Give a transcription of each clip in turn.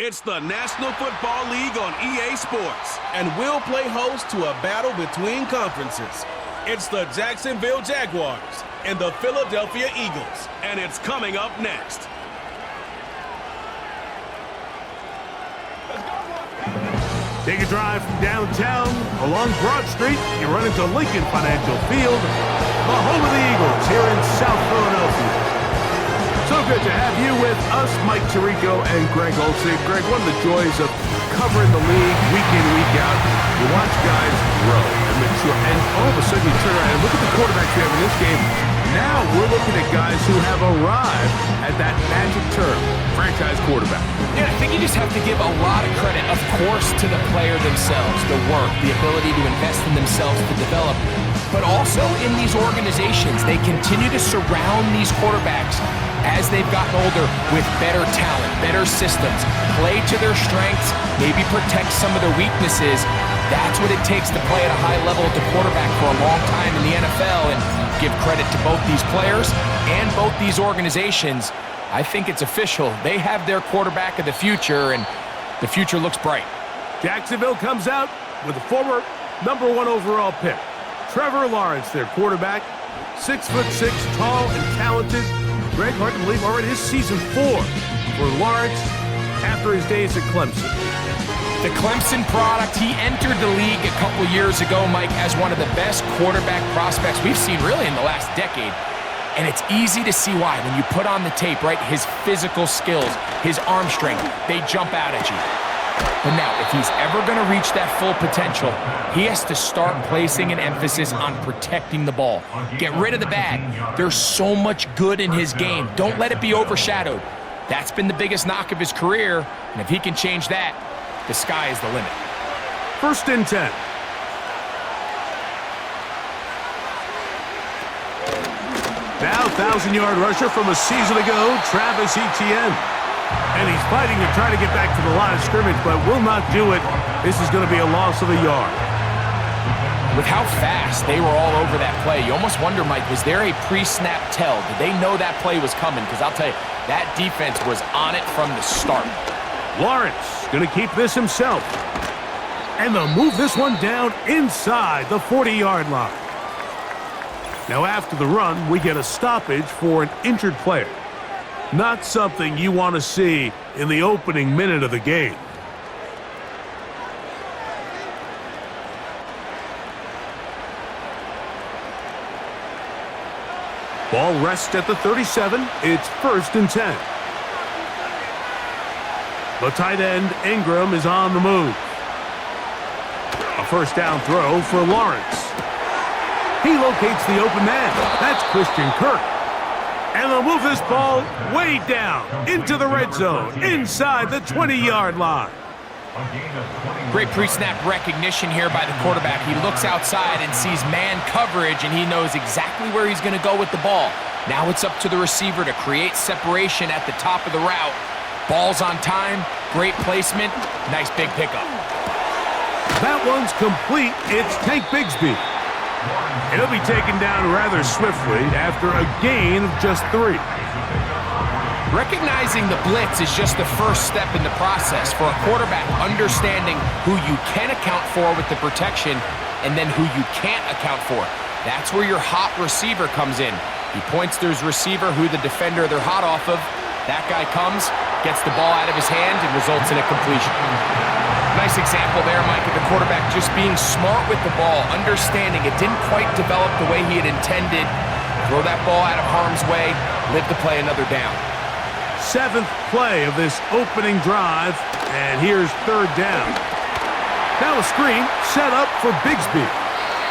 It's the National Football League on EA Sports, and we'll play host to a battle between conferences. It's the Jacksonville Jaguars and the Philadelphia Eagles, and it's coming up next. Take a drive from downtown along Broad Street. You run into Lincoln Financial Field, the home of the Eagles here in South Philadelphia. So good to have you with us, Mike Tirico and Greg Olsen. Greg, one of the joys of covering the league week in, week out, you watch guys grow and mature, and all of a sudden you turn around and look at the quarterbacks we have in this game. Now we're looking at guys who have arrived at that magic term, franchise quarterback. Yeah, I think you just have to give a lot of credit, of course, to the player themselves, the work, the ability to invest in themselves to develop, but also in these organizations. They continue to surround these quarterbacks as they've gotten older with better talent, better systems, play to their strengths, maybe protect some of their weaknesses. That's what it takes to play at a high level at the quarterback for a long time in the NFL, and give credit to both these players and both these organizations. I think it's official. They have their quarterback of the future, and the future looks bright. Jacksonville comes out with a former #1 overall pick. Trevor Lawrence, their quarterback, 6'6", tall and talented. Greg, hard to believe, already this season 4 for Lawrence after his days at Clemson. The Clemson product, he entered the league a couple years ago, Mike, as one of the best quarterback prospects we've seen really in the last decade. And it's easy to see why when you put on the tape, right? His physical skills, his arm strength, they jump out at you. But now, if he's ever going to reach that full potential, he has to start placing an emphasis on protecting the ball. Get rid of the bad. There's so much good in his game. Don't let it be overshadowed. That's been the biggest knock of his career, and if he can change that, the sky is the limit. 1st and 10. Now, 1,000-yard rusher from a season ago, Travis Etienne. And he's fighting to try to get back to the line of scrimmage, but will not do it. This is going to be a loss of a yard. With how fast they were all over that play, you almost wonder, Mike, was there a pre-snap tell? Did they know that play was coming? Because I'll tell you, that defense was on it from the start. Lawrence going to keep this himself. And they'll move this one down inside the 40-yard line. Now, after the run, we get a stoppage for an injured player. Not something you want to see in the opening minute of the game. Ball rests at the 37. It's 1st and 10. The tight end, Ingram, is on the move. A 1st down throw for Lawrence. He locates the open man. That's Christian Kirk. And they'll move this ball way down into the red zone, inside the 20-yard line. Great pre-snap recognition here by the quarterback. He looks outside and sees man coverage, and he knows exactly where he's going to go with the ball. Now it's up to the receiver to create separation at the top of the route. Ball's on time, great placement, nice big pickup. That one's complete. It's Tank Bigsby. He'll be taken down rather swiftly after a gain of just 3. Recognizing the blitz is just the first step in the process for a quarterback, understanding who you can account for with the protection and then who you can't account for. That's where your hot receiver comes in. He points to his receiver, who the defender they're hot off of. That guy comes, gets the ball out of his hand, and results in a completion. Nice example there, Mike, of the quarterback just being smart with the ball, understanding it didn't quite develop the way he had intended. Throw that ball out of harm's way, live to play another down. 7th play of this opening drive, and here's 3rd down. Now a screen set up for Bigsby.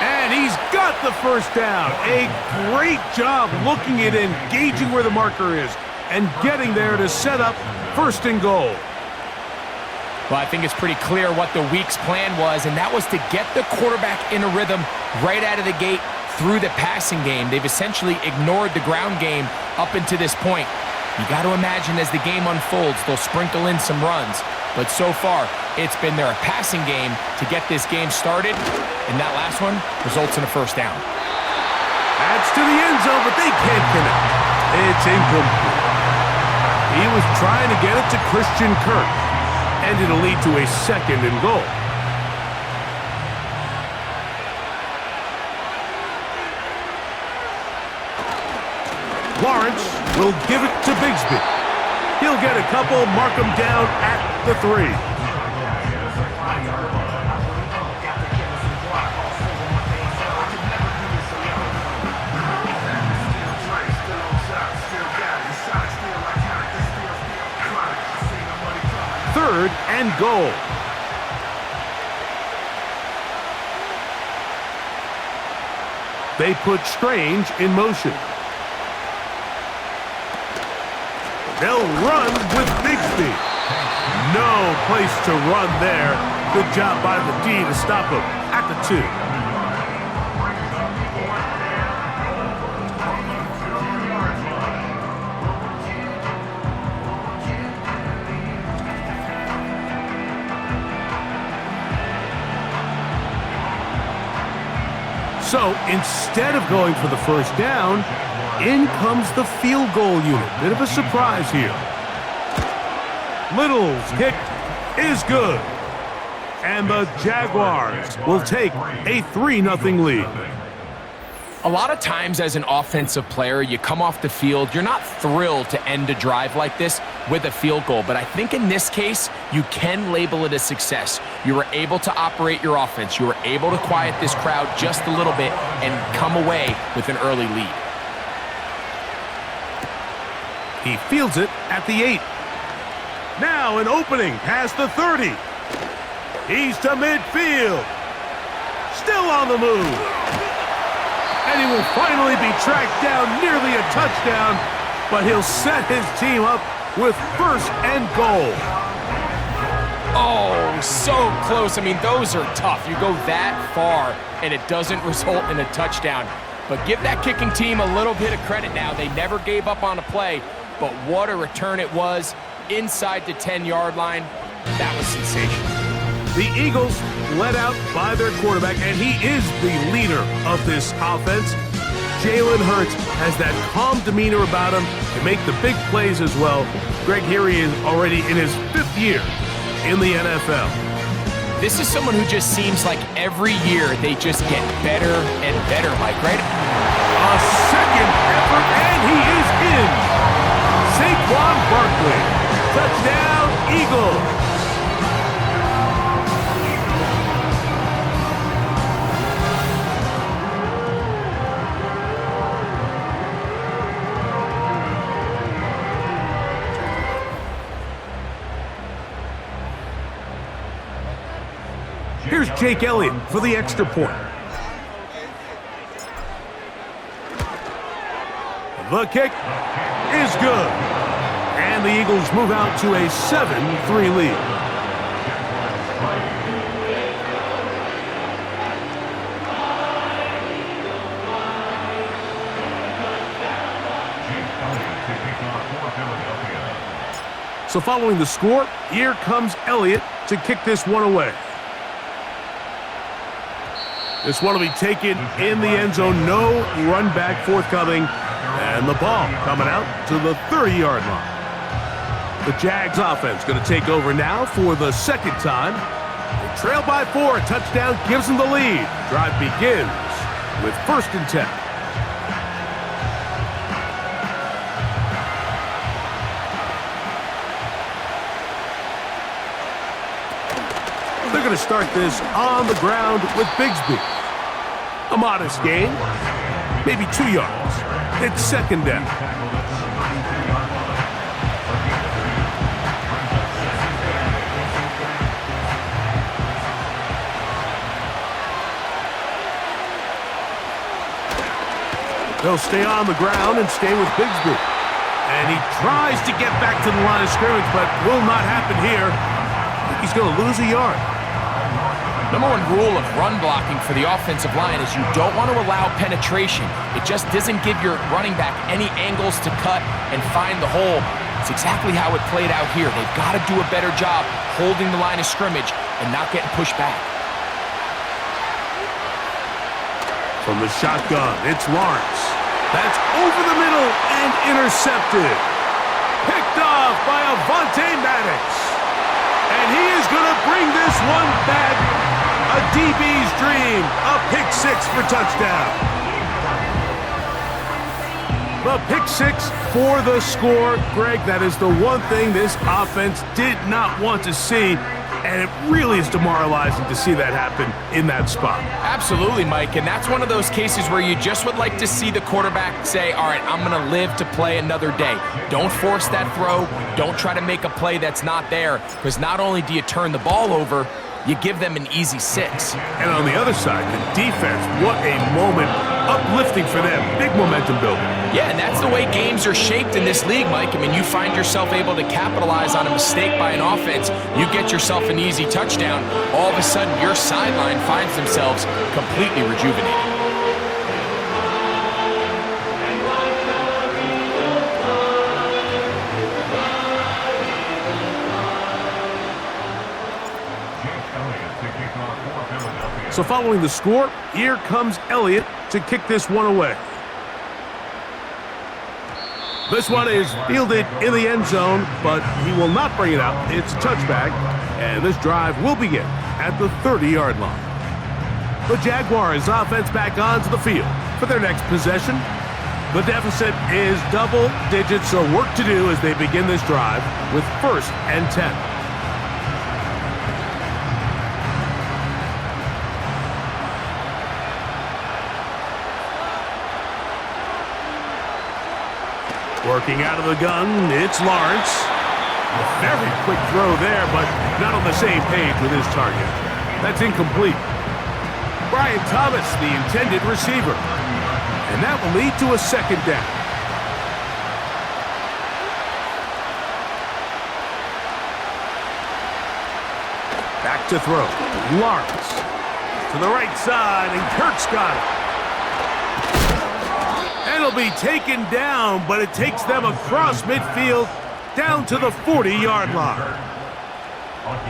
And he's got the 1st down. A great job looking at engaging where the marker is and getting there to set up 1st and goal. Well, I think it's pretty clear what the week's plan was, and that was to get the quarterback in a rhythm right out of the gate through the passing game. They've essentially ignored the ground game up until this point. You got to imagine as the game unfolds, they'll sprinkle in some runs. But so far, it's been their passing game to get this game started, and that last one results in a 1st down. That's to the end zone, but they can't connect. It's incomplete. He was trying to get it to Christian Kirk. and it'll lead to a 2nd and goal. Lawrence will give it to Bigsby. He'll get a couple, mark him down at the 3. Third and goal. They put Strange in motion. They'll run with Bigsby. No place to run there. Good job by the D to stop him at the 2. So instead of going for the first down, in comes the field goal unit. Bit of a surprise here. Little's kick is good. And the Jaguars will take a 3-0 lead. A lot of times as an offensive player, you come off the field, you're not thrilled to end a drive like this with a field goal. But I think in this case, you can label it a success. You were able to operate your offense. You were able to quiet this crowd just a little bit and come away with an early lead. He fields it at the 8. Now an opening past the 30. He's to midfield. Still on the move. And he will finally be tracked down, nearly a touchdown, but he'll set his team up with 1st and goal. Oh, so close. I mean, those are tough. You go that far, and it doesn't result in a touchdown. But give that kicking team a little bit of credit now. They never gave up on a play, but what a return it was inside the 10-yard line. That was sensational. The Eagles led out by their quarterback, and he is the leader of this offense. Jalen Hurts has that calm demeanor about him to make the big plays as well. Greg, here he is already in his 5th year in the NFL. This is someone who just seems like every year they just get better and better, Mike, right? A 2nd effort, and he is in. Saquon Barkley. Touchdown, Eagles. Here's Jake Elliott for the extra point. The kick is good. And the Eagles move out to a 7-3 lead. So following the score, here comes Elliott to kick this one away. This one will be taken in the end zone. No run back forthcoming. And the ball coming out to the 30-yard line. The Jags offense going to take over now for the 2nd time. They trail by 4. A touchdown gives them the lead. Drive begins with 1st and 10. They're going to start this on the ground with Bigsby. A modest gain, maybe 2 yards. It's 2nd down. They'll stay on the ground and stay with Bigsby. And he tries to get back to the line of scrimmage, but will not happen here. I think he's going to lose a yard. Number 1 rule of run blocking for the offensive line is you don't want to allow penetration. It just doesn't give your running back any angles to cut and find the hole. It's exactly how it played out here. They've got to do a better job holding the line of scrimmage and not getting pushed back. From the shotgun, it's Lawrence. That's over the middle and intercepted. Picked off by Avonte Maddox. And he one back. A DB's dream. A pick six for touchdown. The pick six for the score. Greg, that is the one thing this offense did not want to see, and it really is demoralizing to see that happen in that spot. Absolutely, Mike, and that's one of those cases where you just would like to see the quarterback say, all right, I'm going to live to play another day. Don't force that throw. Don't try to make a play that's not there, because not only do you turn the ball over, you give them an easy 6. And on the other side, the defense, what a moment. Uplifting for them. Big momentum building. Yeah, and that's the way games are shaped in this league, Mike. I mean, you find yourself able to capitalize on a mistake by an offense. You get yourself an easy touchdown. All of a sudden, your sideline finds themselves completely rejuvenated. So following the score, here comes Elliott to kick this one away. This one is fielded in the end zone, but he will not bring it up. It's a touchback, and this drive will begin at the 30-yard line. The Jaguars offense back onto the field for their next possession. The deficit is double digits, so work to do as they begin this drive with 1st and 10. Working out of the gun, it's Lawrence. A very quick throw there, but not on the same page with his target. That's incomplete. Brian Thomas, the intended receiver. And that will lead to a 2nd down. Back to throw. Lawrence. To the right side, and Kirk's got it. It'll be taken down, but it takes them across midfield down to the 40-yard line.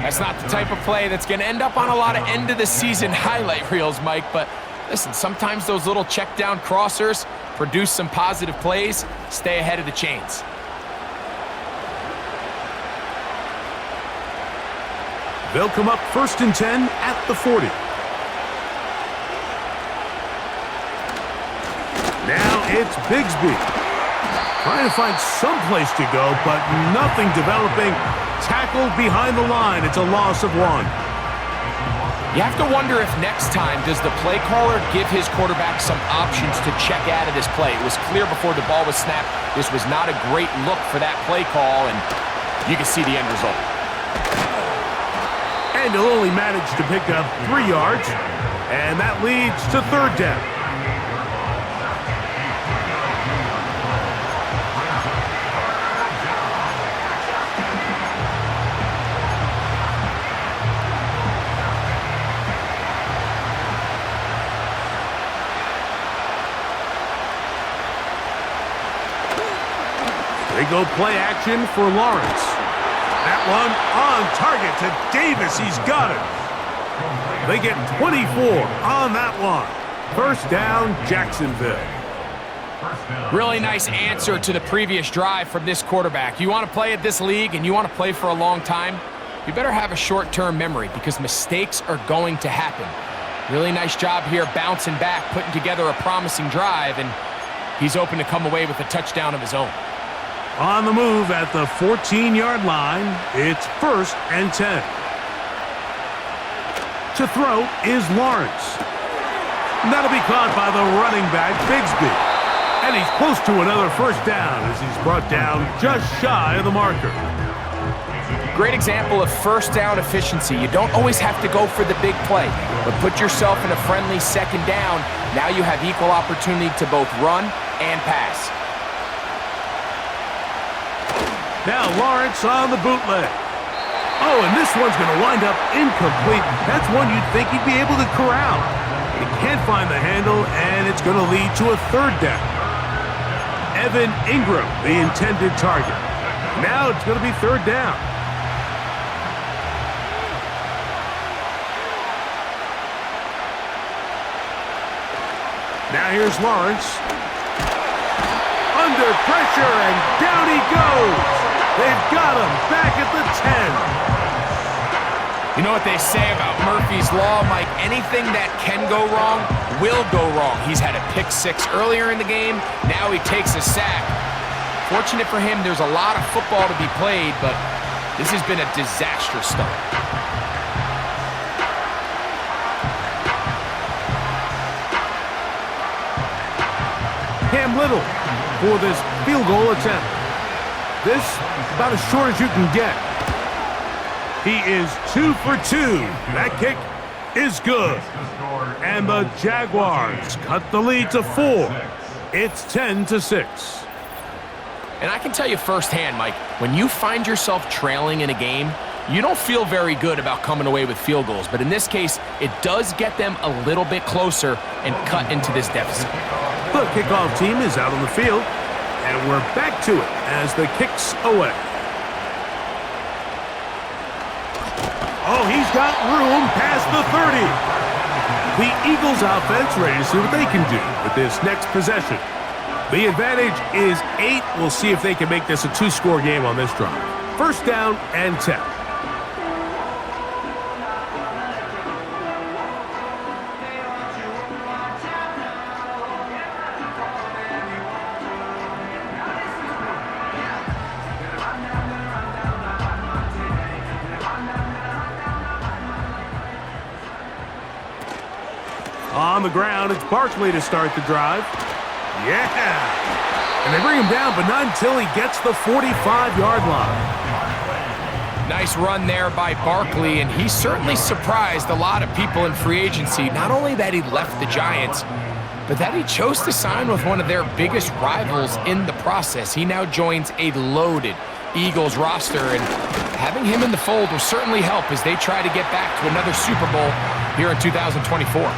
That's not the type of play that's going to end up on a lot of end-of-the-season highlight reels, Mike, but listen, sometimes those little check-down crossers produce some positive plays. Stay ahead of the chains. They'll come up 1st and 10 at the 40. Now it's Bigsby. Trying to find some place to go, but nothing developing. Tackled behind the line. It's a loss of 1. You have to wonder if next time does the play caller give his quarterback some options to check out of this play. It was clear before the ball was snapped. This was not a great look for that play call, and you can see the end result. And he'll only manage to pick up 3 yards, and that leads to 3rd down. They go play action for Lawrence. That one on target to Davis. He's got it. They get 24 on that one. 1st down, Jacksonville. Really nice answer to the previous drive from this quarterback. You want to play at this league and you want to play for a long time, you better have a short-term memory because mistakes are going to happen. Really nice job here bouncing back, putting together a promising drive, and he's open to come away with a touchdown of his own. On the move at the 14-yard line, it's 1st and 10. To throw is Lawrence. And that'll be caught by the running back, Bigsby. And he's close to another 1st down as he's brought down just shy of the marker. Great example of 1st down efficiency. You don't always have to go for the big play, but put yourself in a friendly 2nd down. Now you have equal opportunity to both run and pass. Now Lawrence on the bootleg. Oh, and this one's going to wind up incomplete. That's one you'd think he'd be able to corral. He can't find the handle, and it's going to lead to a 3rd down. Evan Ingram, the intended target. Now it's going to be 3rd down. Now here's Lawrence. Under pressure, and down he goes. They've got him back at the You know what they say about Murphy's Law, Mike? Anything that can go wrong will go wrong. He's had a pick six earlier in the game. Now he takes a sack. Fortunate for him, there's a lot of football to be played, but this has been a disastrous start. Cam Little for this field goal attempt. This about as short as you can get. He is 2 for 2. That kick is good. And the Jaguars cut the lead to 4. It's 10-6. And I can tell you firsthand, Mike, when you find yourself trailing in a game, you don't feel very good about coming away with field goals. But in this case, it does get them a little bit closer and cut into this deficit. The kickoff team is out on the field, and we're back to it as the kick's away. Oh, he's got room past the 30. The Eagles offense ready to see what they can do with this next possession. The advantage is 8. We'll see if they can make this a 2-score game on this drive. First down and 10. On the ground, it's Barkley to start the drive. Yeah! And they bring him down, but not until he gets the 45-yard line. Nice run there by Barkley, and he certainly surprised a lot of people in free agency. Not only that he left the Giants, but that he chose to sign with one of their biggest rivals in the process. He now joins a loaded Eagles roster, and having him in the fold will certainly help as they try to get back to another Super Bowl here in 2024.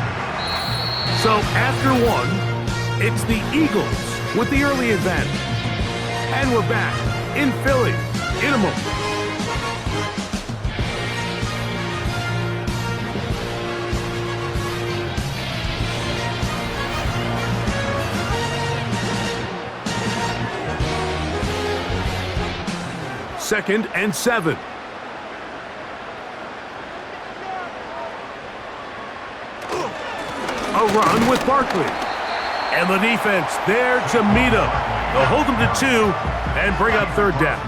So after one, it's the Eagles with the early advantage. And we're back in Philly in a moment. Second and 7. A run with Barkley. And the defense there to meet him. They'll hold him to 2 and bring up third down.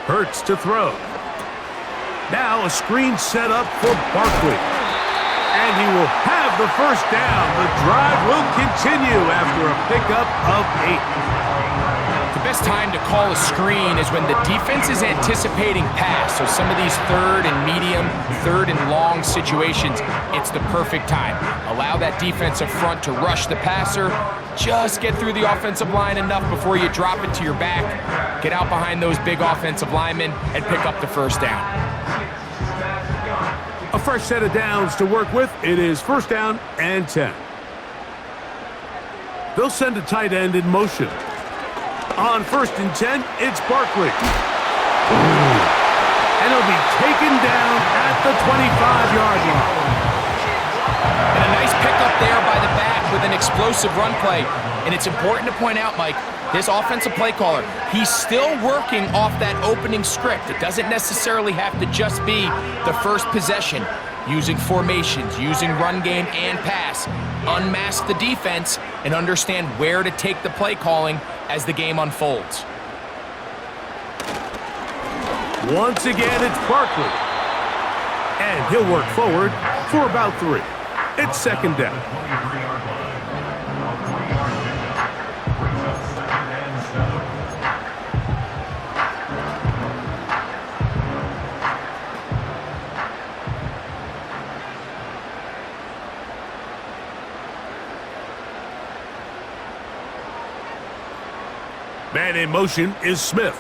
Hurts to throw. Now a screen set up for Barkley. And he will have the first down. The drive will continue after a pickup of 8. The best time to call a screen is when the defense is anticipating pass. So some of these third and medium, third and long situations, it's the perfect time. Allow that defensive front to rush the passer. Just get through the offensive line enough before you drop it to your back. Get out behind those big offensive linemen and pick up the first down. A fresh set of downs to work with. It is first down and 10. They'll send a tight end in motion. On first and 10, it's Barkley. And he'll be taken down at the 25-yard line. And a nice pickup there by the back with an explosive run play. And it's important to point out, Mike, this offensive play caller, he's still working off that opening script. It doesn't necessarily have to just be the first possession. Using formations, using run game and pass. Unmask the defense and understand where to take the play calling as the game unfolds. Once again, it's Barkley. And he'll work forward for about 3. It's second down. Man in motion is Smith.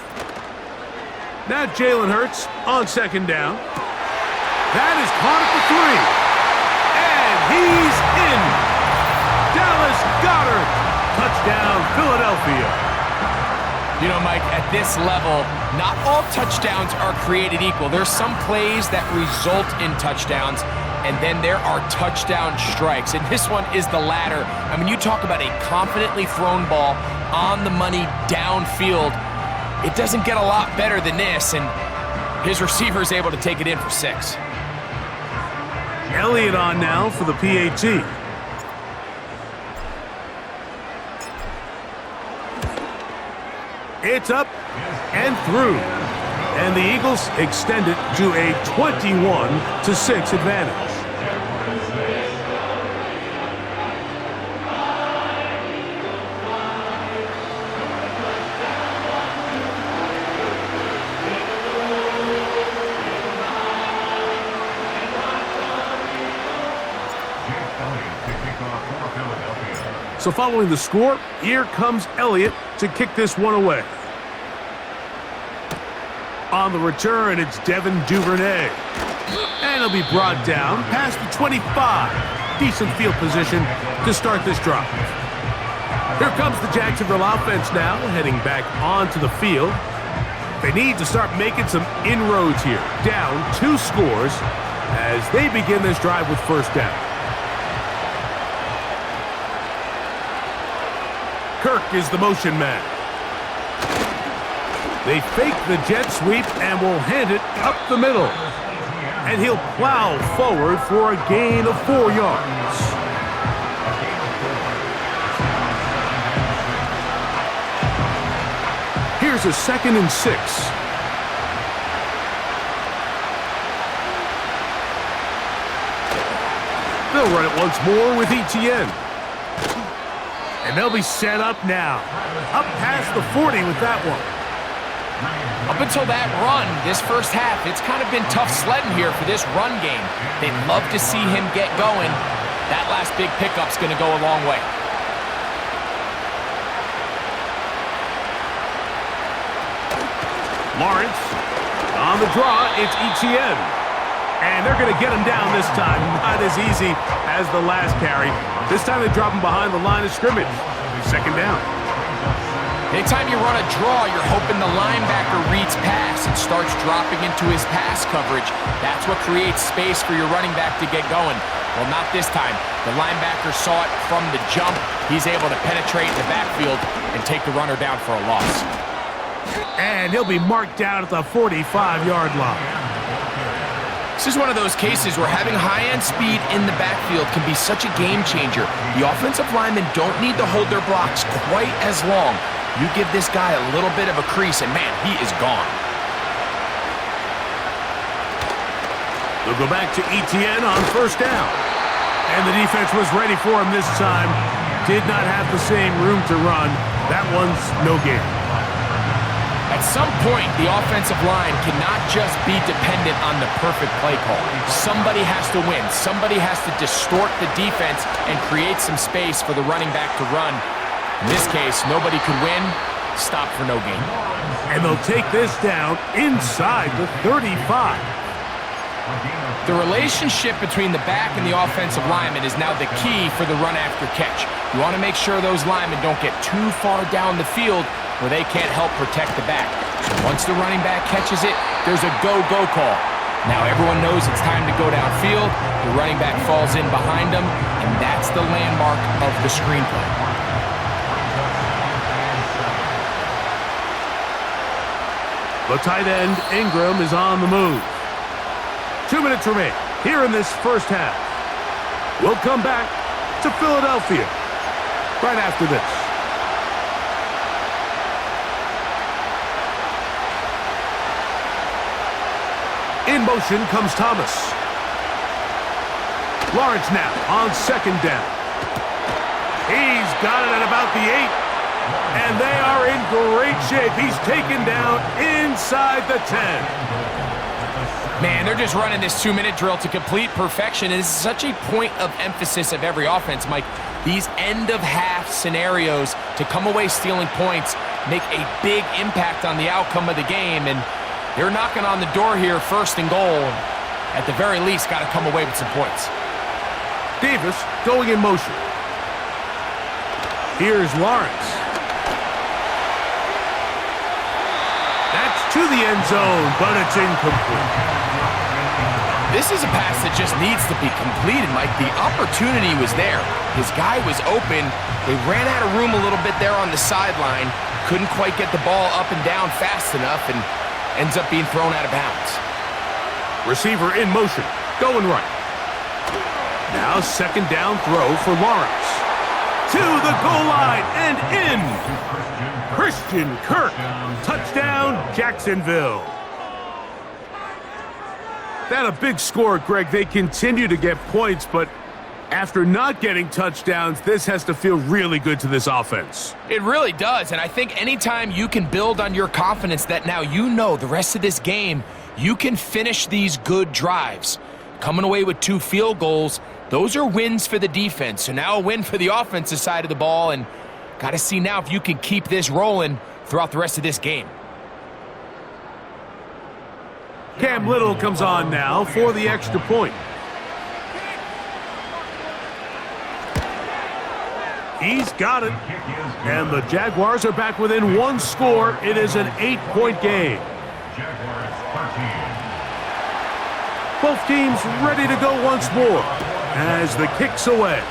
Now Jalen Hurts on second down. That is caught at the 3. And he's in. Dallas Goedert. Touchdown, Philadelphia. You know, Mike, at this level, not all touchdowns are created equal. There's some plays that result in touchdowns, and then there are touchdown strikes. And this one is the latter. I mean, you talk about a confidently thrown ball on the money downfield. It doesn't get a lot better than this, and his receiver is able to take it in for 6. Elliott on now for the PAT. It's up and through. And the Eagles extend it to a 21-6 advantage. So following the score, here comes Elliott to kick this one away. On the return, it's Devin Duvernay. And he'll be brought down past the 25. Decent field position to start this drive. Here comes the Jacksonville offense now, heading back onto the field. They need to start making some inroads here. Down 2 scores as they begin this drive with first down. Kirk is the motion man. They fake the jet sweep and will hand it up the middle. And he'll plow forward for a gain of 4 yards. Here's a 2nd and 6. They'll run it once more with Etienne. And they'll be set up now. Up past the 40 with that one. Up until that run, this first half, it's kind of been tough sledding here for this run game. They'd love to see him get going. That last big pickup's going to go a long way. Lawrence. On the draw, it's Etienne. And they're going to get him down this time. Not as easy as the last carry. This time they drop him behind the line of scrimmage. 2nd down. Anytime you run a draw, you're hoping the linebacker reads pass and starts dropping into his pass coverage. That's what creates space for your running back to get going. Well, not this time. The linebacker saw it from the jump. He's able to penetrate the backfield and take the runner down for a loss. And he'll be marked down at the 45-yard line. This is one of those cases where having high-end speed in the backfield can be such a game changer. The offensive linemen don't need to hold their blocks quite as long. You give this guy a little bit of a crease, and man, he is gone. They'll go back to Etienne on first down. And the defense was ready for him this time. Did not have the same room to run. That one's no gain. At some point, the offensive line cannot just be dependent on the perfect play call. Somebody has to win. Somebody has to distort the defense and create some space for the running back to run. In this case, nobody could win. Stop for no gain. And they'll take this down inside the 35. The relationship between the back and the offensive lineman is now the key for the run after catch. You want to make sure those linemen don't get too far down the field where they can't help protect the back. Once the running back catches it, there's a go-go call. Now everyone knows it's time to go downfield. The running back falls in behind them, and that's the landmark of the screenplay. The tight end, Ingram, is on the move. 2 minutes remain here in this first half. We'll come back to Philadelphia right after this. In motion comes Thomas. Lawrence now on 2nd down. He's got it at about the 8. And they are in great shape. He's taken down inside the 10. Man, they're just running this 2-minute drill to complete perfection. And this is such a point of emphasis of every offense, Mike. These end-of-half scenarios to come away stealing points make a big impact on the outcome of the game. And they're knocking on the door here, 1st and goal. At the very least, got to come away with some points. Davis going in motion. Here's Lawrence. to the end zone, but it's incomplete. This is a pass that just needs to be completed, Mike. The opportunity was there. His guy was open. They ran out of room a little bit there on the sideline. Couldn't quite get the ball up and down fast enough and ends up being thrown out of bounds. Receiver in motion, going right. Now second down throw for Lawrence. To the goal line and in. Christian Kirk. Touchdown, Jacksonville. That a big score, Greg. They continue to get points, but after not getting touchdowns, this has to feel really good to this offense. It really does, and I think anytime you can build on your confidence that now you know the rest of this game, you can finish these good drives. Coming away with 2 field goals, those are wins for the defense. So now a win for the offensive side of the ball, and got to see now if you can keep this rolling throughout the rest of this game. Cam Little comes on now for the extra point. He's got it. And the Jaguars are back within 1 score. It is an 8-point game. Both teams ready to go once more as the kick's away.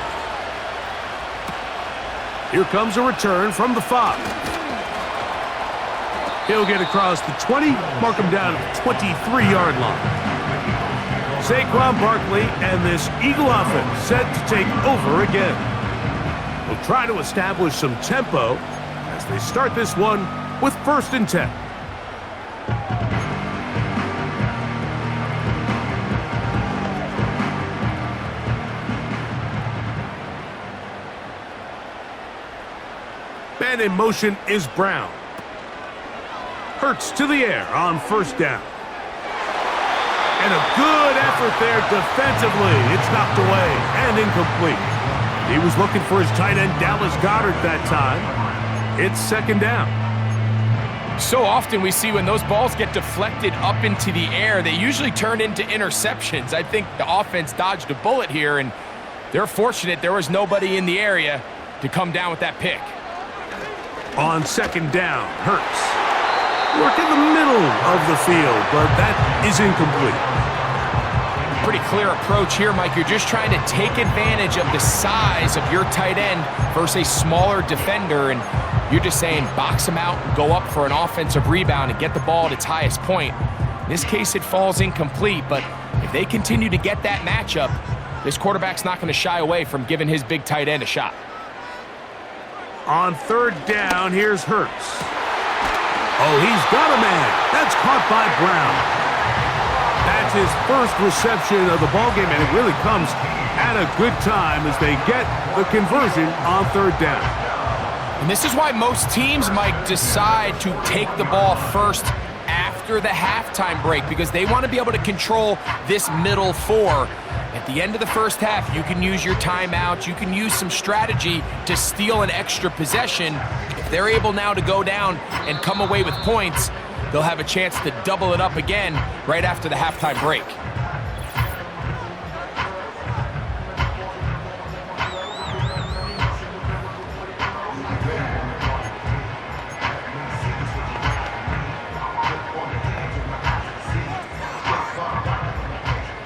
Here comes a return from the 5. He'll get across the 20, mark him down at the 23-yard line. Saquon Barkley and this Eagle offense set to take over again. Will try to establish some tempo as they start this one with 1st and 10. Man in motion is Brown. Hurts to the air on 1st down. And a good effort there defensively. It's knocked away and incomplete. He was looking for his tight end, Dallas Goedert, that time. It's 2nd down. So often we see when those balls get deflected up into the air, they usually turn into interceptions. I think the offense dodged a bullet here, and they're fortunate there was nobody in the area to come down with that pick. On 2nd down, Hurts. Work in the middle of the field, but that is incomplete. Pretty clear approach here, Mike. You're just trying to take advantage of the size of your tight end versus a smaller defender, and you're just saying box him out, go up for an offensive rebound, and get the ball at its highest point. In this case, it falls incomplete, but if they continue to get that matchup, this quarterback's not going to shy away from giving his big tight end a shot. On 3rd down, here's Hurts. Oh, he's got a man. That's caught by Brown. That's his 1st reception of the ballgame, and it really comes at a good time as they get the conversion on 3rd down. And this is why most teams might decide to take the ball first after the halftime break, because they want to be able to control this middle 4. At the end of the 1st half, you can use your timeout, you can use some strategy to steal an extra possession. If they're able now to go down and come away with points, they'll have a chance to double it up again right after the halftime break.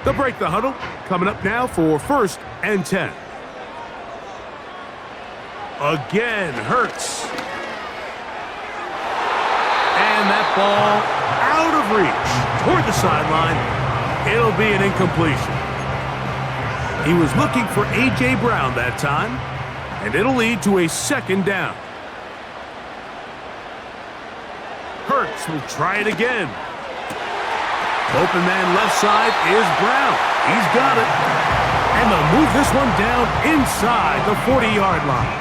They'll break the huddle. Coming up now for 1st and 10. Again, Hurts. And that ball out of reach toward the sideline. It'll be an incompletion. He was looking for A.J. Brown that time, and it'll lead to a 2nd down. Hurts will try it again. Open man left side is Brown. He's got it. And they'll move this one down inside the 40-yard line.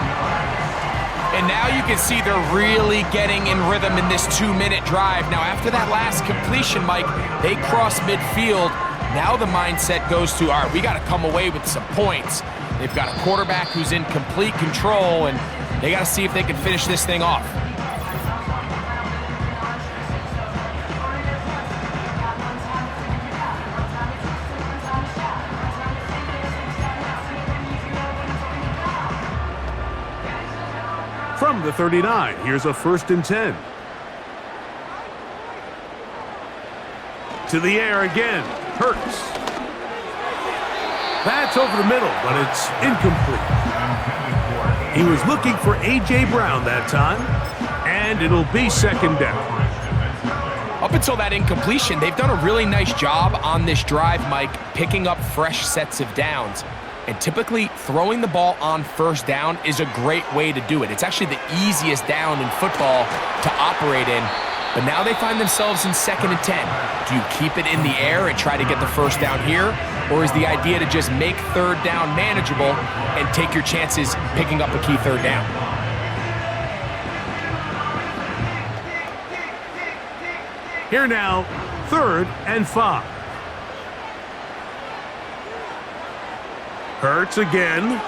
And now you can see they're really getting in rhythm in this 2-minute drive. Now, after that last completion, Mike, they cross midfield. Now the mindset goes to, all right, we got to come away with some points. They've got a quarterback who's in complete control, and they got to see if they can finish this thing off. From the 39, here's a 1st and 10. To the air again. Hurts. That's over the middle, but it's incomplete. He was looking for A.J. Brown that time, and it'll be second down. Up until that incompletion, they've done a really nice job on this drive, Mike, picking up fresh sets of downs. And typically, throwing the ball on first down is a great way to do it. It's actually the easiest down in football to operate in. But now they find themselves in 2nd and 10. Do you keep it in the air and try to get the first down here? Or is the idea to just make third down manageable and take your chances picking up a key third down? Here now, 3rd and 5. Hurts again.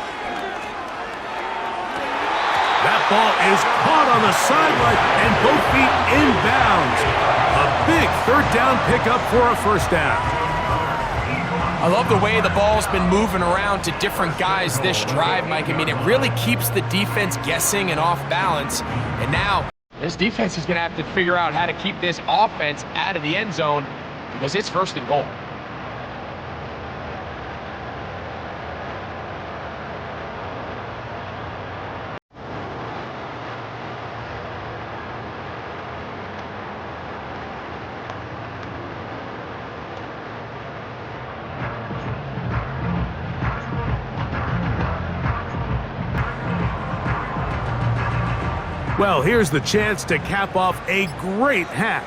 That ball is caught on the sideline and both feet inbounds. A big 3rd down pickup for a first down. I love the way the ball's been moving around to different guys this drive, Mike. I mean, it really keeps the defense guessing and off balance. And now, this defense is going to have to figure out how to keep this offense out of the end zone because it's 1st and goal. Well, here's the chance to cap off a great half.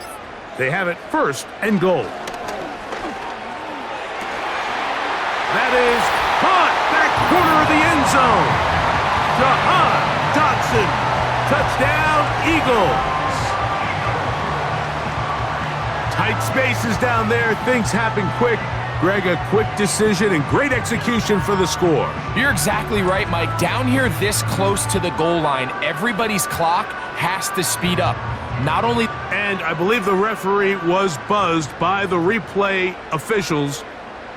They have it 1st and goal. That is caught back corner of the end zone. Jahan Dotson. Touchdown, Eagles. Tight spaces down there. Things happen quick. Greg, a quick decision and great execution for the score. You're exactly right, Mike. Down here this close to the goal line, everybody's clock has to speed up. Not only... And I believe the referee was buzzed by the replay officials,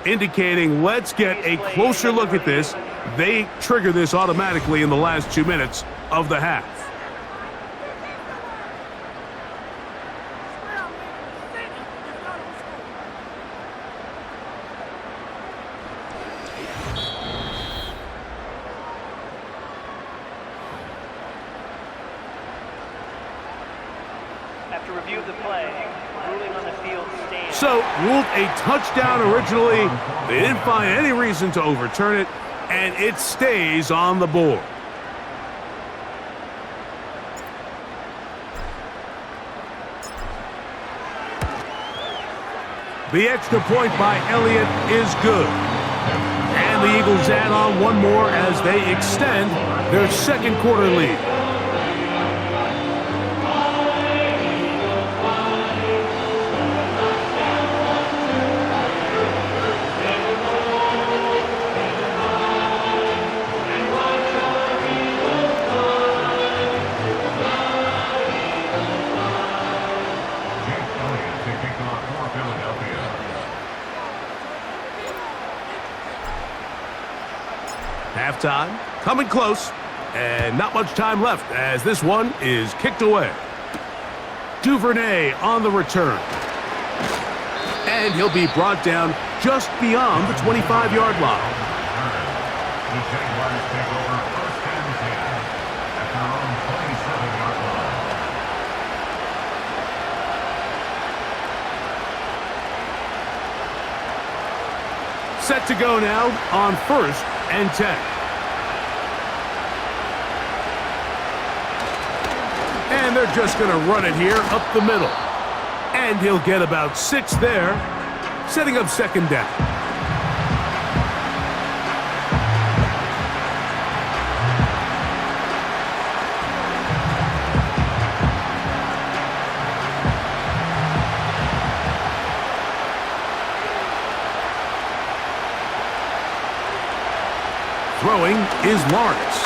indicating let's get a closer look at this. They trigger this automatically in the last 2 minutes of the half. After review of the play, ruling on the field stands. So, ruled a touchdown originally. They didn't find any reason to overturn it, and it stays on the board. The extra point by Elliott is good. And the Eagles add on one more as they extend their 2nd quarter lead. Halftime, coming close, and not much time left as this one is kicked away. Duvernay on the return. And he'll be brought down just beyond the 25-yard line. The Jaguars take over 1st and 10 at their own 27-yard line. Set to go now on 1st and 10. And they're just going to run it here up the middle. And he'll get about 6 there, setting up 2nd down. Throwing is Lawrence.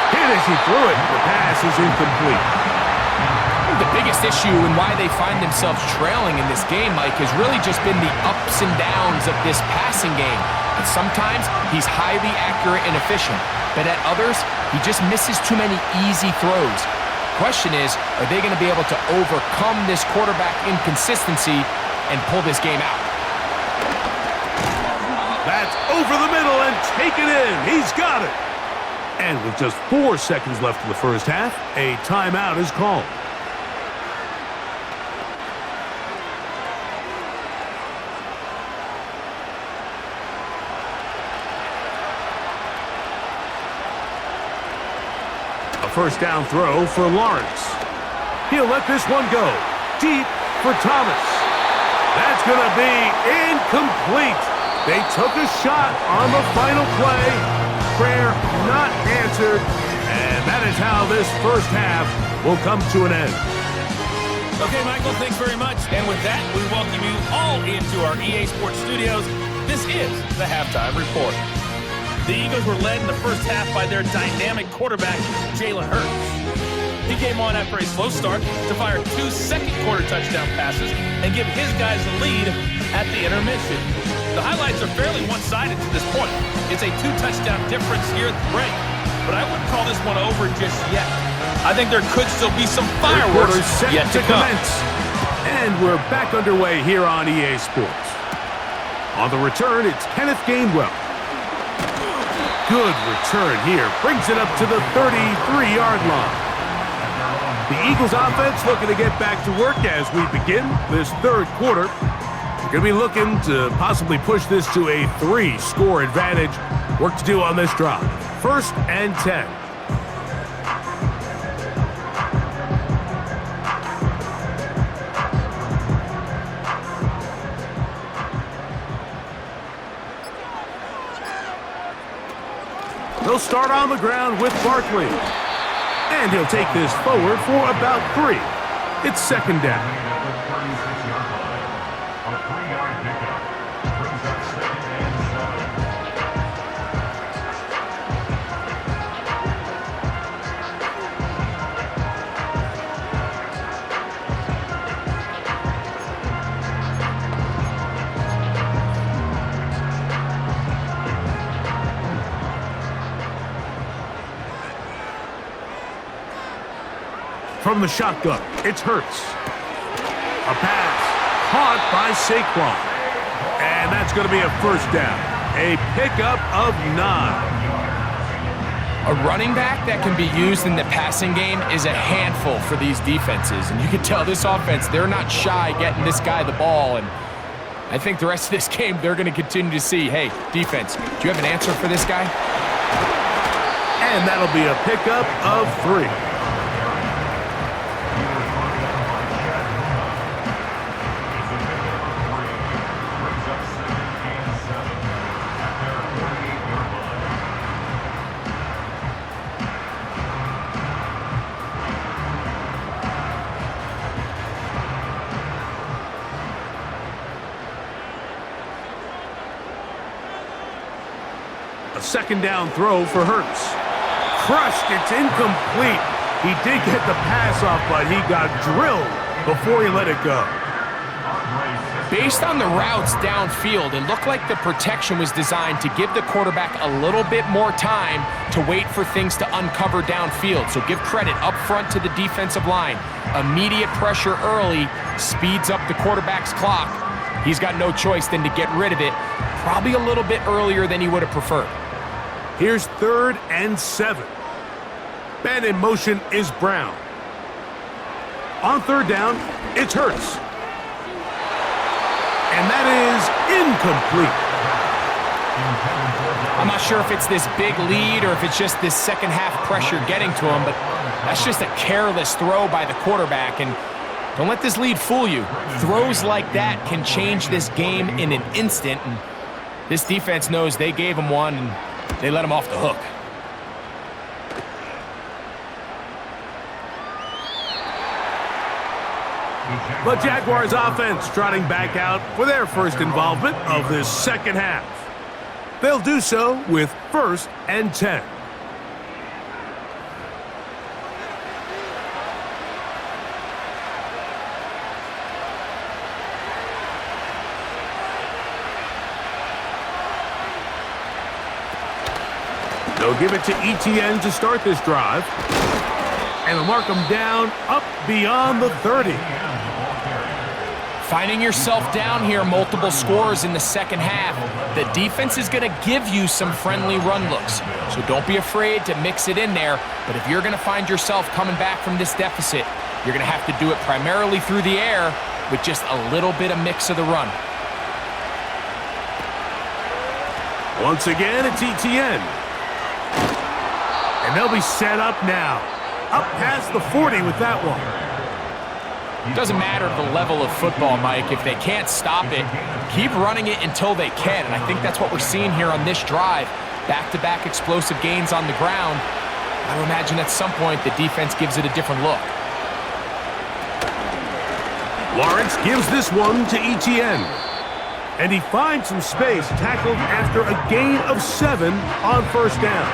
Hit as he threw it. The pass is incomplete. The biggest issue and why they find themselves trailing in this game, Mike, has really just been the ups and downs of this passing game. And sometimes he's highly accurate and efficient, but at others, he just misses too many easy throws. Question is, are they going to be able to overcome this quarterback inconsistency and pull this game out? That's over the middle and taken in. He's got it. And with just 4 seconds left in the first half, a timeout is called. A first down throw for Lawrence. He'll let this one go. Deep for Thomas. That's going to be incomplete. They took a shot on the final play. Prayer not answered. And that is how this first half will come to an end. Okay, Michael, thanks very much. And with that, we welcome you all into our EA Sports Studios. This is the Halftime Report. The Eagles were led in the first half by their dynamic quarterback, Jalen Hurts. He came on after a slow start to fire 2 second-quarter touchdown passes and give his guys the lead at the intermission. The highlights are fairly one-sided to this point. It's a 2-touchdown difference here at the break, but I wouldn't call this one over just yet. I think there could still be some fireworks yet to come. And we're back underway here on EA Sports. On the return, it's Kenneth Gainwell. Good return here. Brings it up to the 33-yard line. The Eagles offense looking to get back to work as we begin this third quarter. We're going to be looking to possibly push this to a 3-score advantage. Work to do on this drive. 1st and 10. They'll start on the ground with Barkley. And he'll take this forward for about 3. It's 2nd down. A 3-yard pickup brings up 2nd and 7. From the shotgun, it's Hurts. A pass caught by Saquon. And that's going to be a 1st down. A pickup of 9. A running back that can be used in the passing game is a handful for these defenses. And you can tell this offense, they're not shy getting this guy the ball. And I think the rest of this game, they're going to continue to see, hey, defense, do you have an answer for this guy? And that'll be a pickup of 3. A 2nd down throw for Hurts. Crushed, it's incomplete. He did get the pass off, but he got drilled before he let it go. Based on the routes downfield, it looked like the protection was designed to give the quarterback a little bit more time to wait for things to uncover downfield. So give credit up front to the defensive line. Immediate pressure early speeds up the quarterback's clock. He's got no choice than to get rid of it, probably a little bit earlier than he would have preferred. Here's 3rd and 7. Man in motion is Brown. On 3rd down, it's Hurts. And that is incomplete. I'm not sure if it's this big lead or if it's just this second half pressure getting to him, but that's just a careless throw by the quarterback. And don't let this lead fool you. Throws like that can change this game in an instant. And this defense knows they gave him one and they let him off the hook. The Jaguars offense trotting back out for their first involvement of this second half. They'll do so with 1st and 10. They'll give it to ETN to start this drive. and they'll mark them down up beyond the 30. Finding yourself down here multiple scores in the second half, the defense is going to give you some friendly run looks. So don't be afraid to mix it in there. But if you're going to find yourself coming back from this deficit, you're going to have to do it primarily through the air with just a little bit of mix of the run. Once again, it's ETN. And they'll be set up now. Up past the 40 with that one. Doesn't matter the level of football, Mike. If they can't stop it, keep running it until they can. And I think that's what we're seeing here on this drive. Back-to-back explosive gains on the ground. I would imagine at some point the defense gives it a different look. Lawrence gives this one to ETN. And he finds some space, tackled after a gain of 7 on first down.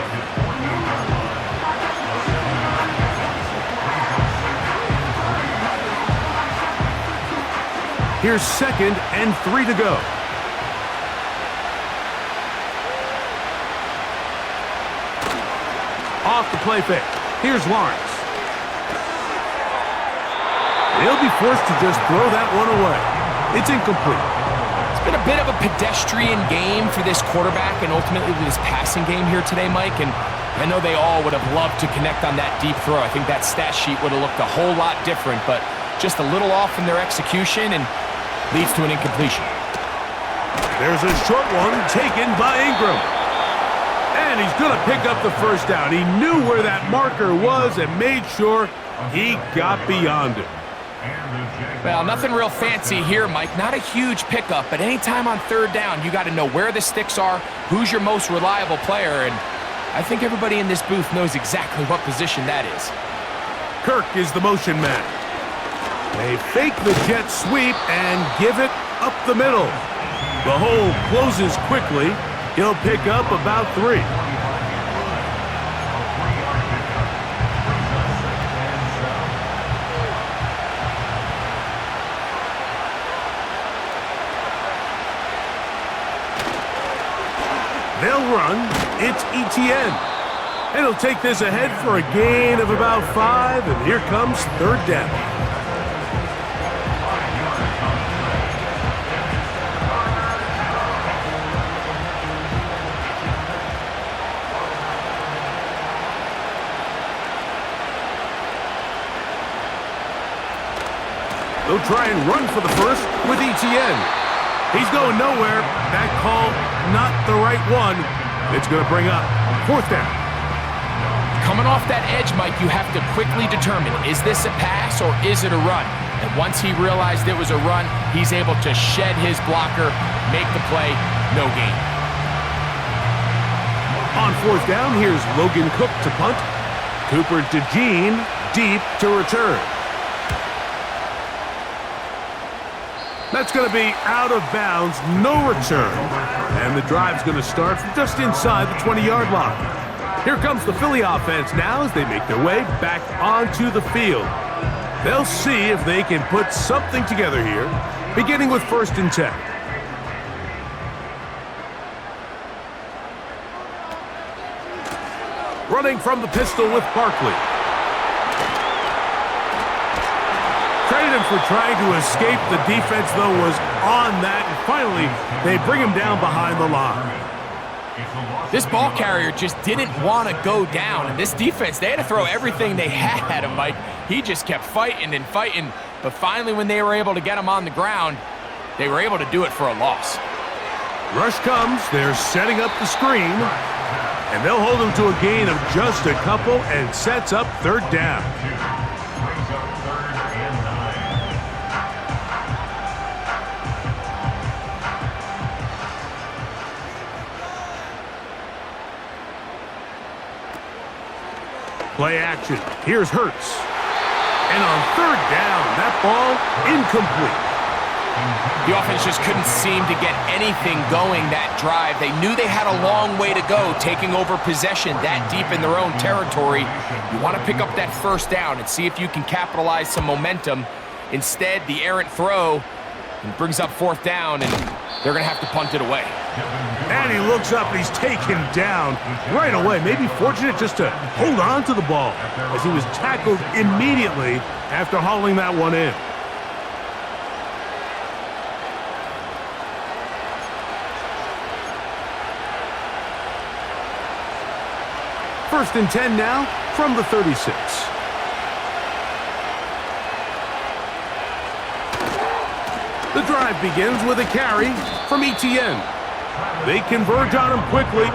Here's 2nd and 3 to go. Off the play fake. Here's Lawrence. He'll be forced to just throw that one away. It's incomplete. It's been a bit of a pedestrian game for this quarterback and ultimately this passing game here today, Mike. And I know they all would have loved to connect on that deep throw. I think that stat sheet would have looked a whole lot different, but just a little off in their execution and leads to an incompletion. There's a short one taken by Ingram. And he's going to pick up the first down. He knew where that marker was and made sure he got beyond it. Well, nothing real fancy here, Mike. Not a huge pickup, but anytime on third down, you got to know where the sticks are, who's your most reliable player, and I think everybody in this booth knows exactly what position that is. Kirk is the motion man. They fake the jet sweep and give it up the middle. The hole closes quickly. He'll pick up about 3. They'll run. It's ETN. And he'll take this ahead for a gain of about 5, and here comes third down. They'll try and run for the first with ETN. He's going nowhere. That call, not the right one. It's going to bring up fourth down. Coming off that edge, Mike, you have to quickly determine, is this a pass or is it a run? And once he realized it was a run, he's able to shed his blocker, make the play, no gain. On fourth down, here's Logan Cook to punt. Cooper to Jean, deep to return. That's going to be out of bounds, no return. And the drive's going to start from just inside the 20-yard line. Here comes the Philly offense now as they make their way back onto the field. They'll see if they can put something together here, beginning with 1st and 10. Running from the pistol with Barkley. Credit him for trying to escape. The defense, though, was on that. And finally, they bring him down behind the line. This ball carrier just didn't want to go down. And this defense, they had to throw everything they had at him, Mike. He just kept fighting and fighting. But finally, when they were able to get him on the ground, they were able to do it for a loss. Rush comes. They're setting up the screen. And they'll hold him to a gain of just a couple and sets up third down. Play action. Here's Hurts. And on third down, that ball incomplete. The offense just couldn't seem to get anything going that drive. They knew they had a long way to go, taking over possession that deep in their own territory. You want to pick up that first down and see if you can capitalize some momentum. Instead, the errant throw and brings up 4th down, and they're going to have to punt it away. And he looks up and he's taken down right away. Maybe fortunate just to hold on to the ball as he was tackled immediately after hauling that one in. First and 10 now from the 36. The drive begins with a carry from Etienne. They converge on him quickly.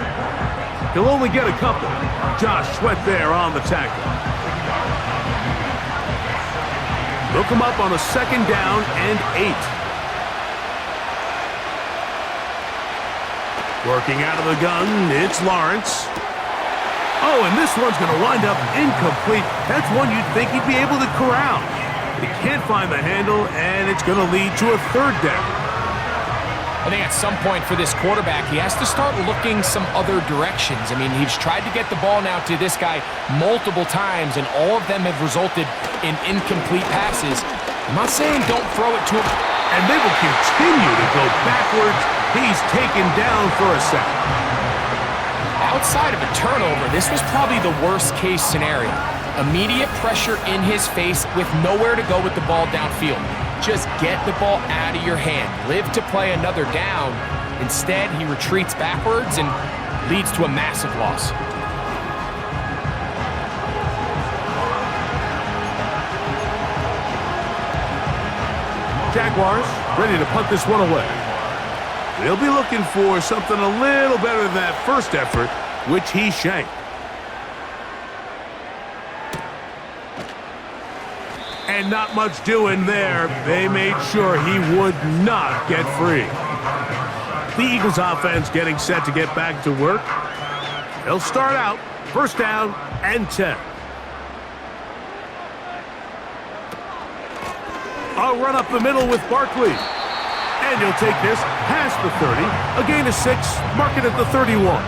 He'll only get a couple. Josh Sweat there on the tackle. Look him up on a 2nd down and 8. Working out of the gun, it's Lawrence. Oh, and this one's going to wind up incomplete. That's one you'd think he'd be able to corral. He can't find the handle, and it's going to lead to a 3rd down. I think at some point for this quarterback, he has to start looking some other directions. I mean, he's tried to get the ball now to this guy multiple times, and all of them have resulted in incomplete passes. I'm not saying don't throw it to him. And they will continue to go backwards. He's taken down for a sack. Outside of a turnover, this was probably the worst-case scenario. Immediate pressure in his face with nowhere to go with the ball downfield. Just get the ball out of your hand. Live to play another down. Instead, he retreats backwards and leads to a massive loss. Jaguars ready to punt this one away. They'll be looking for something a little better than that first effort, which he shanked. And not much doing there. They made sure he would not get free. The Eagles offense getting set to get back to work. They'll start out 1st down and 10. A run up the middle with Barkley. And he'll take this past the 30. A gain of 6, mark it at the 31.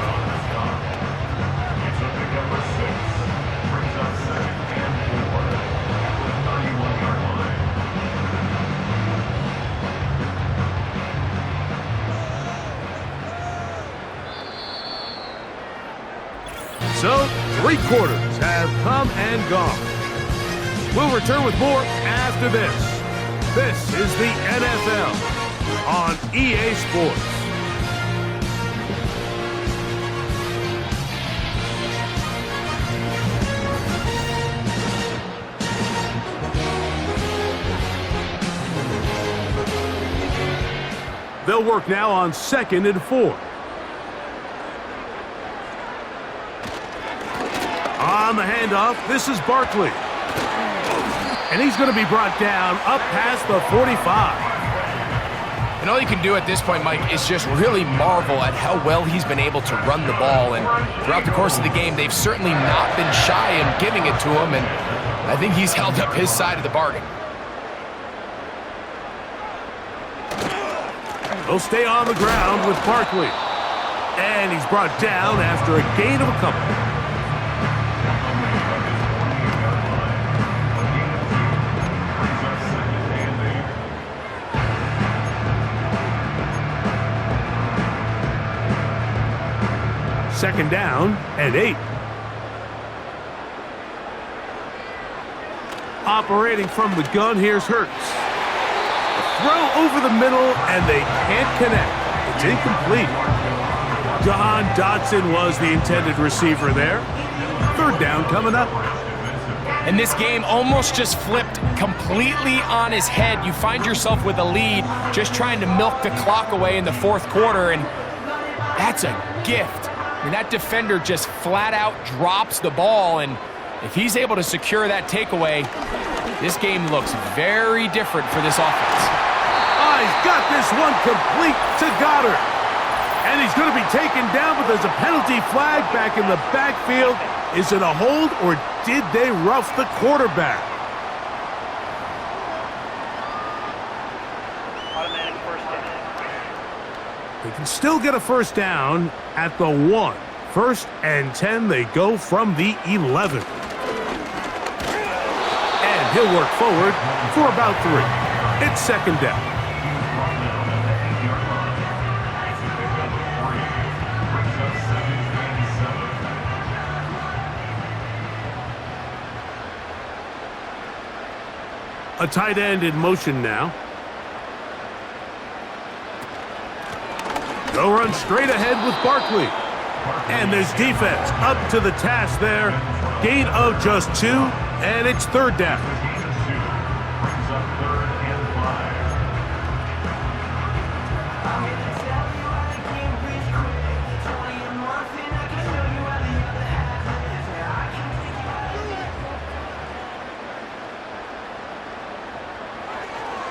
So, 3 quarters have come and gone. We'll return with more after this. This is the NFL on EA Sports. They'll work now on 2nd and 4. On the handoff, this is Barkley. And he's going to be brought down up past the 45. And all you can do at this point, Mike, is just really marvel at how well he's been able to run the ball. And throughout the course of the game, they've certainly not been shy in giving it to him. And I think he's held up his side of the bargain. He'll stay on the ground with Barkley. And he's brought down after a gain of a couple. Second down and 8. Operating from the gun, here's Hurts. A throw over the middle, and they can't connect. It's incomplete. Jahan Dotson was the intended receiver there. Third down coming up. And this game almost just flipped completely on his head. You find yourself with a lead, just trying to milk the clock away in the 4th quarter, and that's a gift. I mean, that defender just flat out drops the ball, and if he's able to secure that takeaway, this game looks very different for this offense. Oh, he's got this one complete to Goddard. And he's going to be taken down, but there's a penalty flag back in the backfield. Is it a hold, or did they rough the quarterback? Automatic 1st down. They can still get a 1st down at the 1. 1st and 10, they go from the 11. And he'll work forward for about 3. It's 2nd down. A tight end in motion now. They'll run straight ahead with Barkley. And this defense up to the task there. Gain of just 2, and it's third down. Brings up 3rd and 5.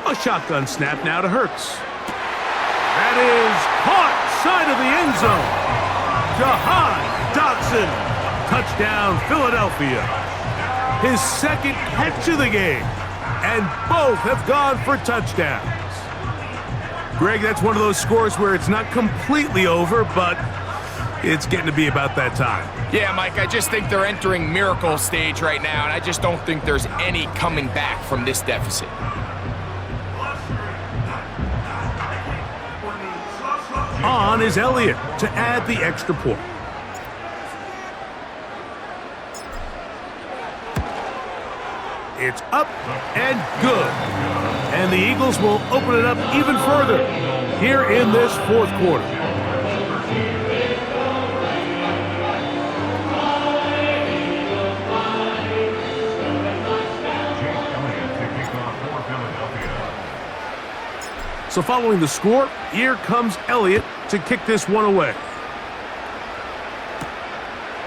A shotgun snap now to Hurts. That is caught side of the end zone. Jahan Dotson. Touchdown, Philadelphia. His second catch of the game. And both have gone for touchdowns. Greg, that's one of those scores where it's not completely over, but it's getting to be about that time. Yeah, Mike, I just think they're entering miracle stage right now, and I just don't think there's any coming back from this deficit. On is Elliott to add the extra point. It's up and good. And the Eagles will open it up even further here in this fourth quarter. So following the score, here comes Elliott to kick this one away.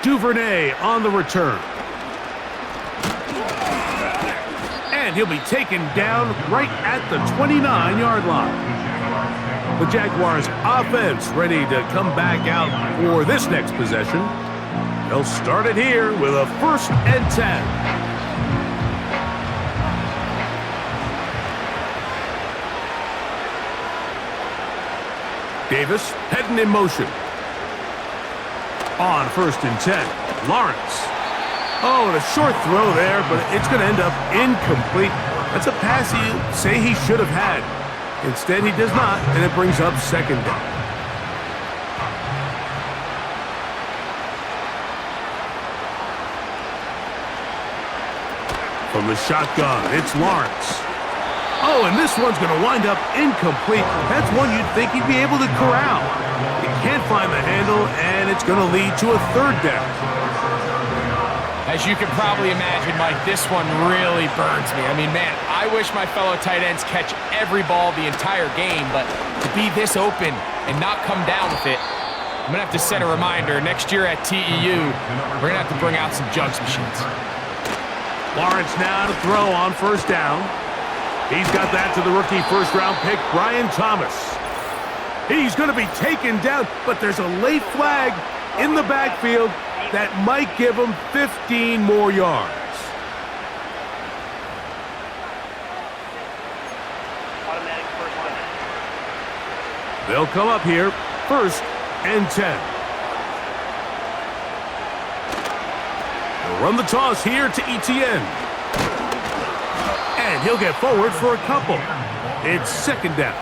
Duvernay on the return. And he'll be taken down right at the 29-yard line. The Jaguars offense ready to come back out for this next possession. They'll start it here with a 1st and 10. Davis heading in motion. On 1st and 10, Lawrence. Oh, and a short throw there, but it's going to end up incomplete. That's a pass you say he should have had. Instead, he does not, and it brings up 2nd down. From the shotgun, it's Lawrence. Oh, and this one's going to wind up incomplete. That's one you'd think he'd be able to corral. He can't find the handle, and it's going to lead to a 3rd down. As you can probably imagine, Mike, this one really burns me. I mean, man, I wish my fellow tight ends catch every ball the entire game, but to be this open and not come down with it, I'm going to have to set a reminder. Next year at TEU, we're going to have to bring out some jugs machines. Lawrence now to throw on 1st down. He's got that to the rookie 1st-round pick, Brian Thomas. He's going to be taken down, but there's a late flag in the backfield that might give him 15 more yards. Automatic 1st down. They'll come up here, 1st and 10. They'll run the toss here to Etienne. And he'll get forward for a couple. It's 2nd down.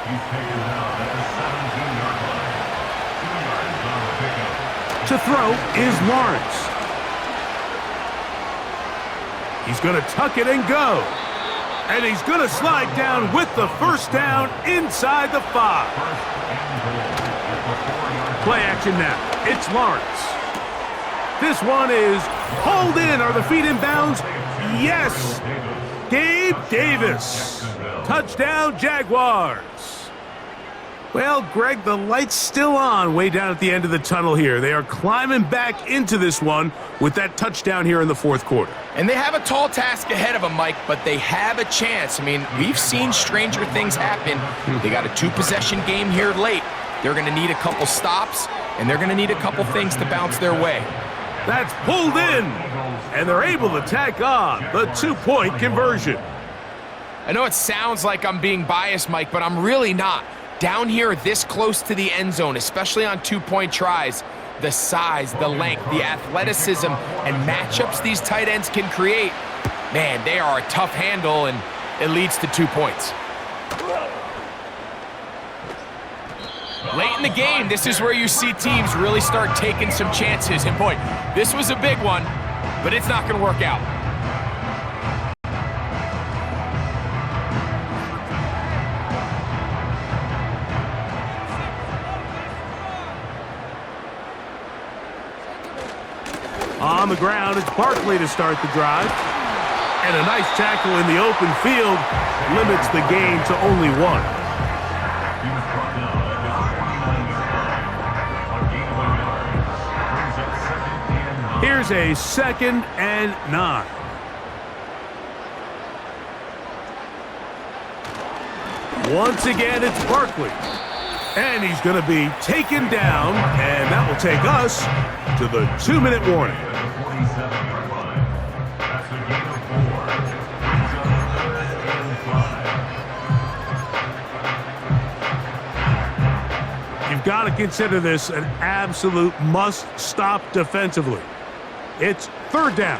He's taken down at the 17-yard line. 2 yards on the pickup. To throw is Lawrence. He's going to tuck it and go. And he's going to slide down with the 1st down inside the 5. Play action now. It's Lawrence. This one is hauled in. Are the feet in bounds? Yes. Gabe Davis. Touchdown, Jaguars. Well, Greg, the light's still on way down at the end of the tunnel here. They are climbing back into this one with that touchdown here in the 4th quarter. And they have a tall task ahead of them, Mike, but they have a chance. I mean, we've seen stranger things happen. They got a 2-possession game here late. They're going to need a couple stops, and they're going to need a couple things to bounce their way. That's pulled in, and they're able to tack on the 2-point conversion. I know it sounds like I'm being biased, Mike, but I'm really not. Down here this close to the end zone, especially on 2-point tries, the size, the length, the athleticism, and matchups these tight ends can create, man, they are a tough handle, and it leads to 2 points. Late in the game, this is where you see teams really start taking some chances. And boy, this was a big one, but it's not going to work out. On the ground, it's Barkley to start the drive. And a nice tackle in the open field limits the gain to only 1. He was brought down at just 29 yards. A gain of 1 yard. Brings up 2nd and 9. Here's a 2nd and 9. Once again, it's Barkley. And he's going to be taken down, and that will take us to the 2-minute warning. At the 47-yard line. That's a gain of 4. Brings up 3rd and 5. You've got to consider this an absolute must-stop defensively. It's 3rd down.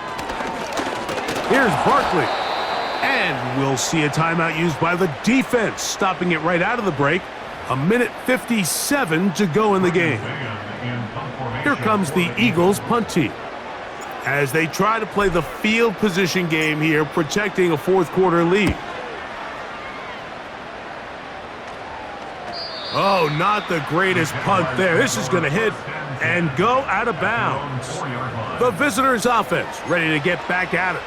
Here's Barkley. And we'll see a timeout used by the defense, stopping it right out of the break. 1:57 to go in the game. Here comes the Eagles punt team as they try to play the field position game here, protecting a 4th quarter lead. Oh, not the greatest punt there. This is going to hit and go out of bounds. The visitors' offense ready to get back at it.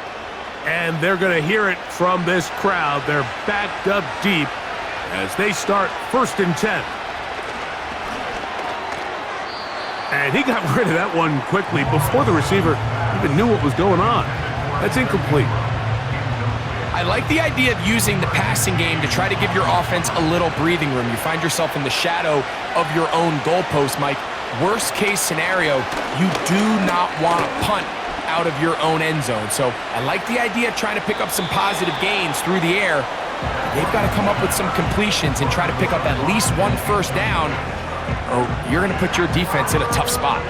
And they're going to hear it from this crowd. They're backed up deep as they start 1st and 10. And he got rid of that one quickly before the receiver even knew what was going on. That's incomplete. I like the idea of using the passing game to try to give your offense a little breathing room. You find yourself in the shadow of your own goalpost, Mike. Worst case scenario, you do not want to punt out of your own end zone. So I like the idea of trying to pick up some positive gains through the air. They've got to come up with some completions and try to pick up at least 1 first down, or you're going to put your defense in a tough spot.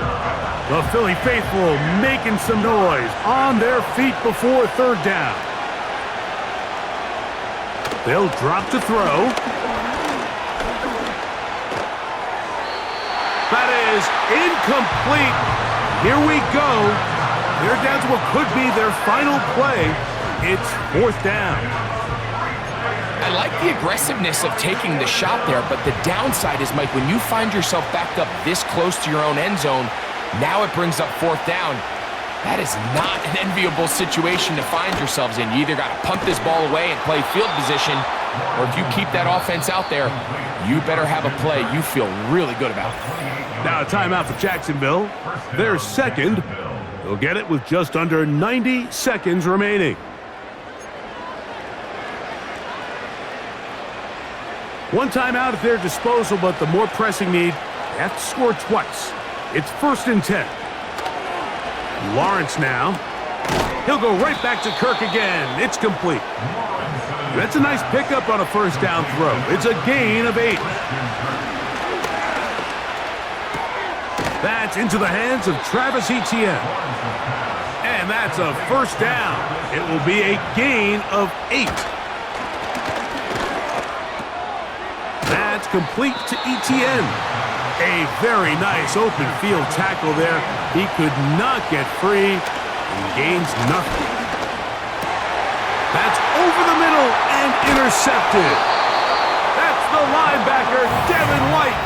The Philly faithful making some noise on their feet before 3rd down. They'll drop to throw. That is incomplete. Here we go. They're down to what could be their final play. It's 4th down. I like the aggressiveness of taking the shot there, but the downside is, Mike, when you find yourself backed up this close to your own end zone, now it brings up 4th down. That is not an enviable situation to find yourselves in. You either got to punt this ball away and play field position, or if you keep that offense out there, you better have a play you feel really good about. Now a timeout for Jacksonville. Their 2nd. They'll get it with just under 90 seconds remaining. One timeout at their disposal, but the more pressing need, they have to score twice. It's 1st and 10. Lawrence now. He'll go right back to Kirk again. It's complete. That's a nice pickup on a 1st down throw. It's a gain of 8. That's into the hands of Travis Etienne. And that's a 1st down. It will be a gain of 8. That's complete to Etienne. A very nice open field tackle there. He could not get free and gains nothing. That's over the middle and intercepted. That's the linebacker, Devin White.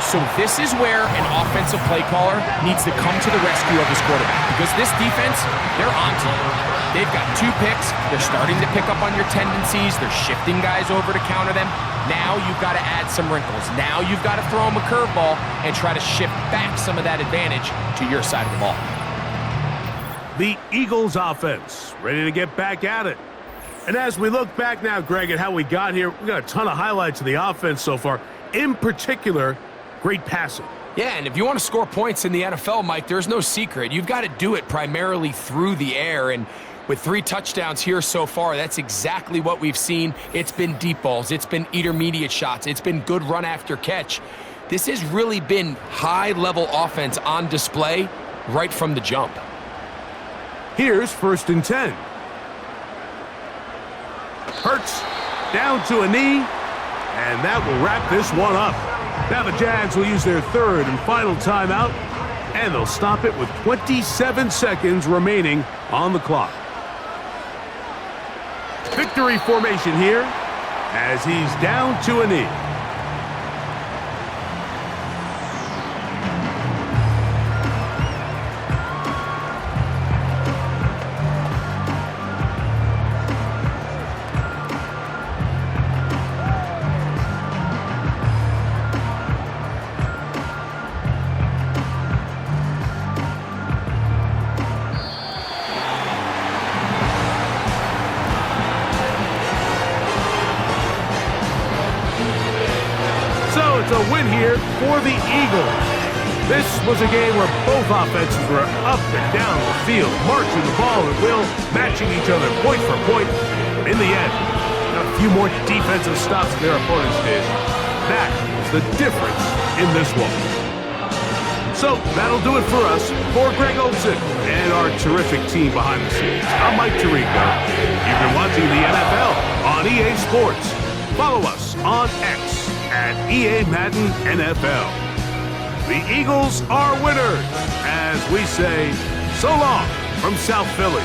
So this is where an offensive play caller needs to come to the rescue of his quarterback, because this defense, they're onto you. They've got 2 picks. They're starting to pick up on your tendencies. They're shifting guys over to counter them. Now you've got to add some wrinkles. Now you've got to throw them a curveball and try to shift back some of that advantage to your side of the ball. The Eagles offense ready to get back at it. And as we look back now, Greg, at how we got here, we got a ton of highlights of the offense so far. In particular, great passing. Yeah, and if you want to score points in the NFL, Mike, there's no secret. You've got to do it primarily through the air, and with 3 touchdowns here so far, that's exactly what we've seen. It's been deep balls. It's been intermediate shots. It's been good run after catch. This has really been high-level offense on display right from the jump. Here's 1st and 10. Hurts down to a knee, and that will wrap this one up. Now the Jags will use their 3rd and final timeout, and they'll stop it with 27 seconds remaining on the clock. Victory formation here as he's down to a knee. here for the Eagles. This was a game where both offenses were up and down the field, marching the ball at will, matching each other point for point. In the end, a few more defensive stops than their opponents did. That was the difference in this one. So that'll do it for us. For Greg Olson and our terrific team behind the scenes, I'm Mike Tirico. You've been watching the NFL on EA Sports. Follow us on X at EA Madden NFL. The Eagles are winners, as we say so long from South Philly.